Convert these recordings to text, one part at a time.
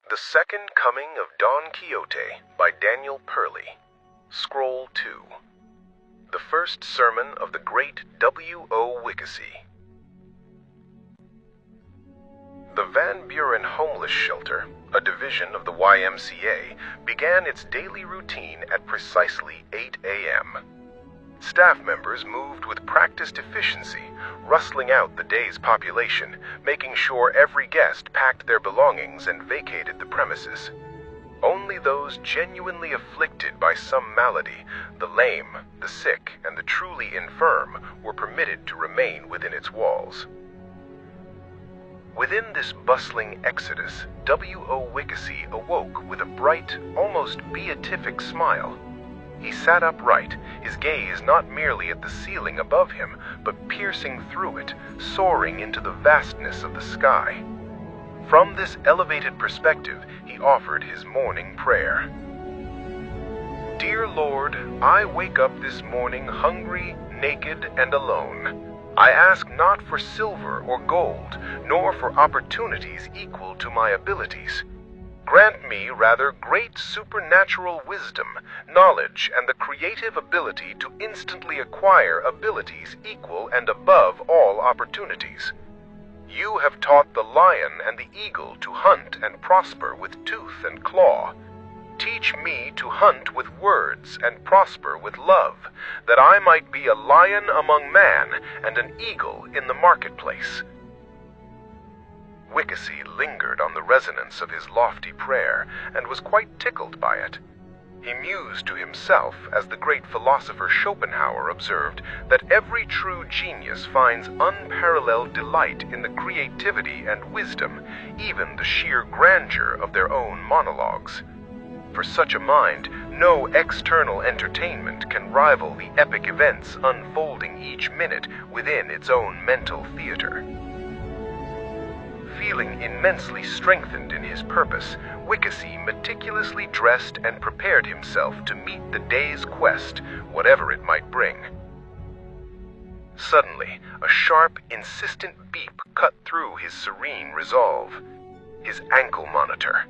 The Second Coming of Don Quixote by Daniel Perley. Scroll 2. The First Sermon of the Great W.O. Wikacy. The Van Buren Homeless Shelter, a division of the YMCA, began its daily routine at precisely 8 a.m. Staff members moved with practiced efficiency, rustling out the day's population, making sure every guest packed their belongings and vacated the premises. Only those genuinely afflicted by some malady, the lame, the sick, and the truly infirm, were permitted to remain within its walls. Within this bustling exodus, W.O. Wikacy awoke with a bright, almost beatific smile. He sat upright, his gaze not merely at the ceiling above him, but piercing through it, soaring into the vastness of the sky. From this elevated perspective, he offered his morning prayer. Dear Lord, I wake up this morning hungry, naked, and alone. I ask not for silver or gold, nor for opportunities equal to my abilities. Grant me rather great supernatural wisdom, knowledge, and the creative ability to instantly acquire abilities equal and above all opportunities. You have taught the lion and the eagle to hunt and prosper with tooth and claw. Teach me to hunt with words and prosper with love, that I might be a lion among man and an eagle in the marketplace. Wikacy lingered on the resonance of his lofty prayer, and was quite tickled by it. He mused to himself, as the great philosopher Schopenhauer observed, that every true genius finds unparalleled delight in the creativity and wisdom, even the sheer grandeur of their own monologues. For such a mind, no external entertainment can rival the epic events unfolding each minute within its own mental theater. Feeling immensely strengthened in his purpose, Wikacy meticulously dressed and prepared himself to meet the day's quest, whatever it might bring. Suddenly, a sharp, insistent beep cut through his serene resolve. His ankle monitor.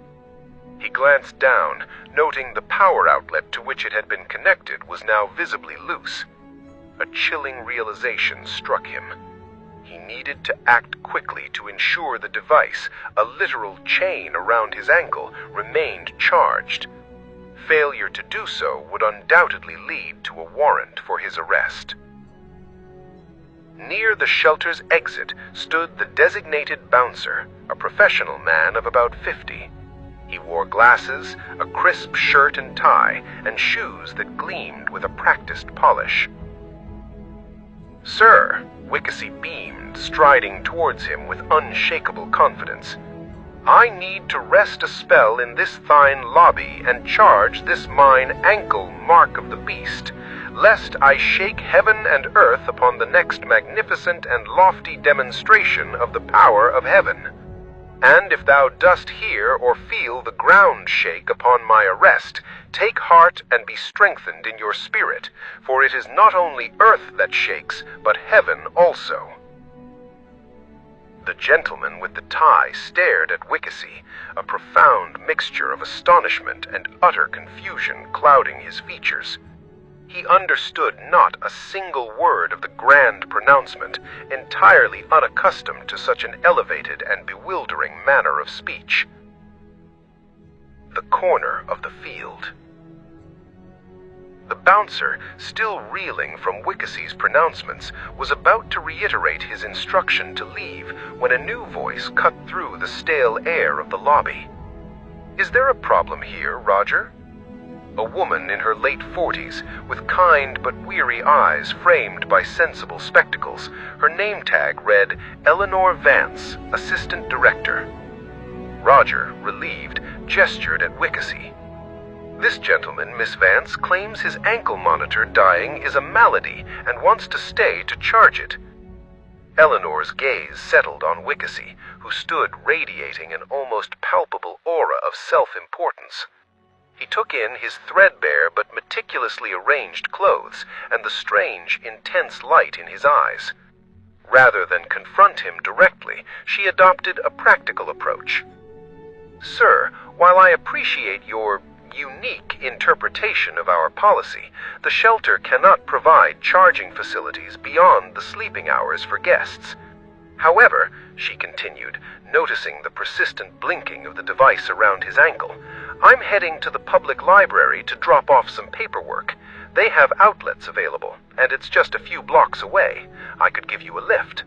He glanced down, noting the power outlet to which it had been connected was now visibly loose. A chilling realization struck him. He needed to act quickly to ensure the device, a literal chain around his ankle, remained charged. Failure to do so would undoubtedly lead to a warrant for his arrest. Near the shelter's exit stood the designated bouncer, a professional man of about 50. He wore glasses, a crisp shirt and tie, and shoes that gleamed with a practiced polish. "Sir," Wikacy beamed, striding towards him with unshakable confidence, "I need to rest a spell in this thine lobby and charge this mine ankle mark of the beast, lest I shake heaven and earth upon the next magnificent and lofty demonstration of the power of heaven. And if thou dost hear or feel the ground shake upon my arrest, take heart and be strengthened in your spirit, for it is not only earth that shakes, but heaven also." The gentleman with the tie stared at Wikacy, a profound mixture of astonishment and utter confusion clouding his features. He understood not a single word of the grand pronouncement, entirely unaccustomed to such an elevated and bewildering manner of speech. The corner of the field. The bouncer, still reeling from Wikacy's pronouncements, was about to reiterate his instruction to leave when a new voice cut through the stale air of the lobby. "Is there a problem here, Roger?" A woman in her late 40s, with kind but weary eyes framed by sensible spectacles, her name tag read Eleanor Vance, Assistant Director. Roger, relieved, gestured at Wikacy. "This gentleman, Miss Vance, claims his ankle monitor dying is a malady and wants to stay to charge it." Eleanor's gaze settled on Wikacy, who stood radiating an almost palpable aura of self-importance. He took in his threadbare but meticulously arranged clothes and the strange, intense light in his eyes. Rather than confront him directly, she adopted a practical approach. "Sir, While I appreciate your unique interpretation of our policy, the shelter cannot provide charging facilities beyond the sleeping hours for guests. However, she continued, noticing the persistent blinking of the device around his ankle, I'm heading to the public library to drop off some paperwork. They have outlets available, and it's just a few blocks away. I could give you a lift.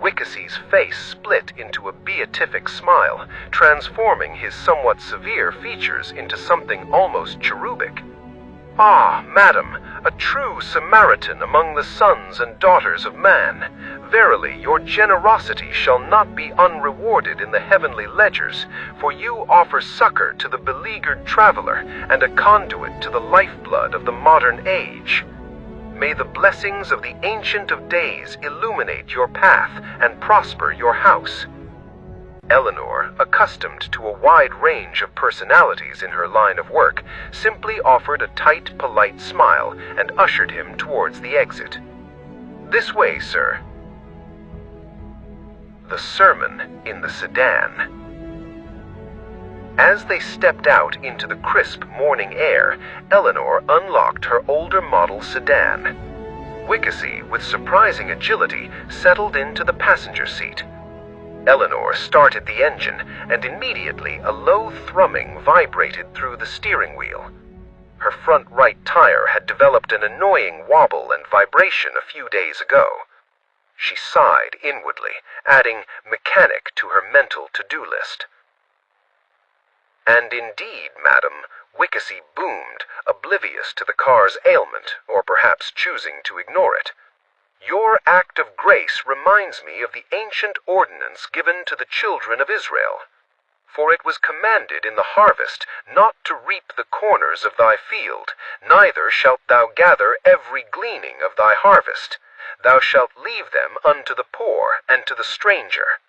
Wikacy's face split into a beatific smile, transforming his somewhat severe features into something almost cherubic. Ah, madam, a true Samaritan among the sons and daughters of man. Verily, your generosity shall not be unrewarded in the heavenly ledgers, for you offer succor to the beleaguered traveler and a conduit to the lifeblood of the modern age. May the blessings of the Ancient of Days illuminate your path and prosper your house. Eleanor, accustomed to a wide range of personalities in her line of work, simply offered a tight, polite smile and ushered him towards the exit. This way, sir. The sermon in the sedan. As they stepped out into the crisp morning air, Eleanor unlocked her older model sedan. Wikacy, with surprising agility, settled into the passenger seat. Eleanor started the engine, and immediately a low thrumming vibrated through the steering wheel. Her front right tire had developed an annoying wobble and vibration a few days ago. She sighed inwardly, adding mechanic to her mental to-do list. And indeed, madam, Wikacy boomed, oblivious to the car's ailment, or perhaps choosing to ignore it. Your act of grace reminds me of the ancient ordinance given to the children of Israel. For it was commanded in the harvest not to reap the corners of thy field, neither shalt thou gather every gleaning of thy harvest. Thou shalt leave them unto the poor and to the stranger.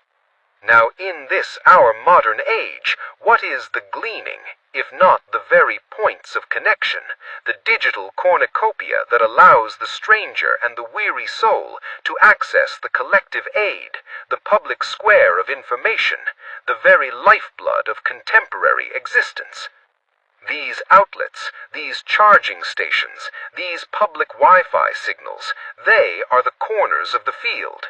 Now in this our modern age, what is the gleaning, if not the very points of connection, the digital cornucopia that allows the stranger and the weary soul to access the collective aid, the public square of information, the very lifeblood of contemporary existence? These outlets, these charging stations, these public Wi-Fi signals, they are the corners of the field.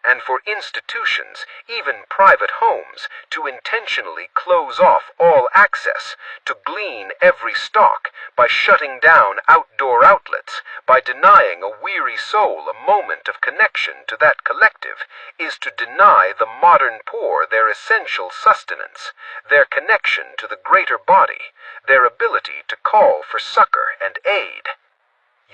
And for institutions, even private homes, to intentionally close off all access, to glean every stock, by shutting down outdoor outlets, by denying a weary soul a moment of connection to that collective, is to deny the modern poor their essential sustenance, their connection to the greater body, their ability to call for succor and aid.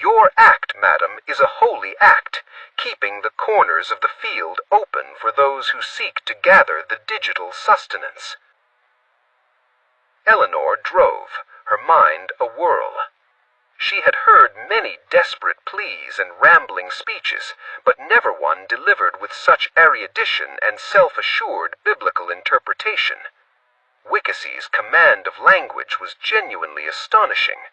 Your act, madam, is a holy act, keeping the corners of the field open for those who seek to gather the digital sustenance. Eleanor drove, her mind awhirl. She had heard many desperate pleas and rambling speeches, but never one delivered with such erudition and self-assured biblical interpretation. Wikacy's command of language was genuinely astonishing.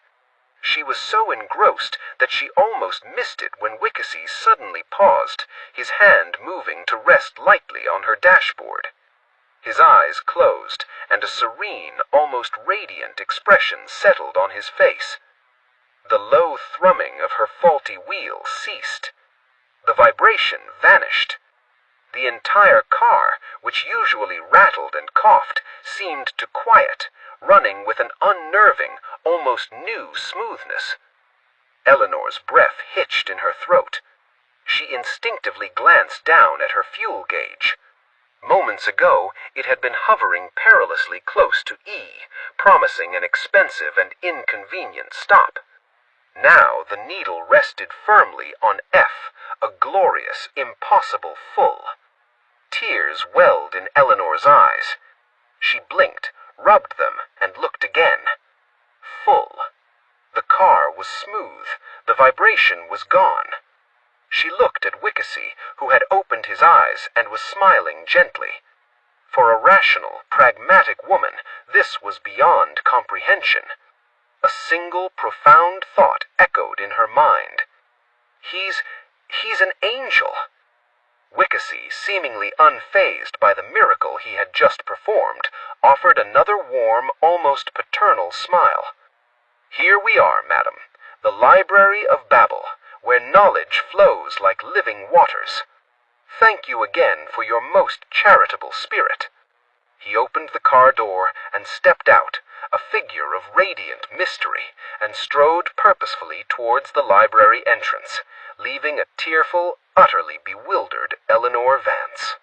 She was so engrossed that she almost missed it when Wikacy suddenly paused, his hand moving to rest lightly on her dashboard. His eyes closed, and a serene, almost radiant expression settled on his face. The low thrumming of her faulty wheel ceased. The vibration vanished. The entire car, which usually rattled and coughed, seemed to quiet, running with an unnerving, almost new smoothness. Eleanor's breath hitched in her throat. She instinctively glanced down at her fuel gauge. Moments ago, it had been hovering perilously close to E, promising an expensive and inconvenient stop. Now the needle rested firmly on F, a glorious, impossible full. Tears welled in Eleanor's eyes. She blinked, rubbed them, and looked again. Full. The car was smooth. The vibration was gone. She looked at Wikacy, who had opened his eyes and was smiling gently. For a rational, pragmatic woman, this was beyond comprehension. A single profound thought echoed in her mind. He's an angel. Wikacy, seemingly unfazed by the miracle he had just performed, offered another warm, almost paternal smile. "Here we are, madam, the Library of Babel, where knowledge flows like living waters. Thank you again for your most charitable spirit." He opened the car door and stepped out, a figure of radiant mystery, and strode purposefully towards the library entrance, leaving a tearful, utterly bewildered Eleanor Vance.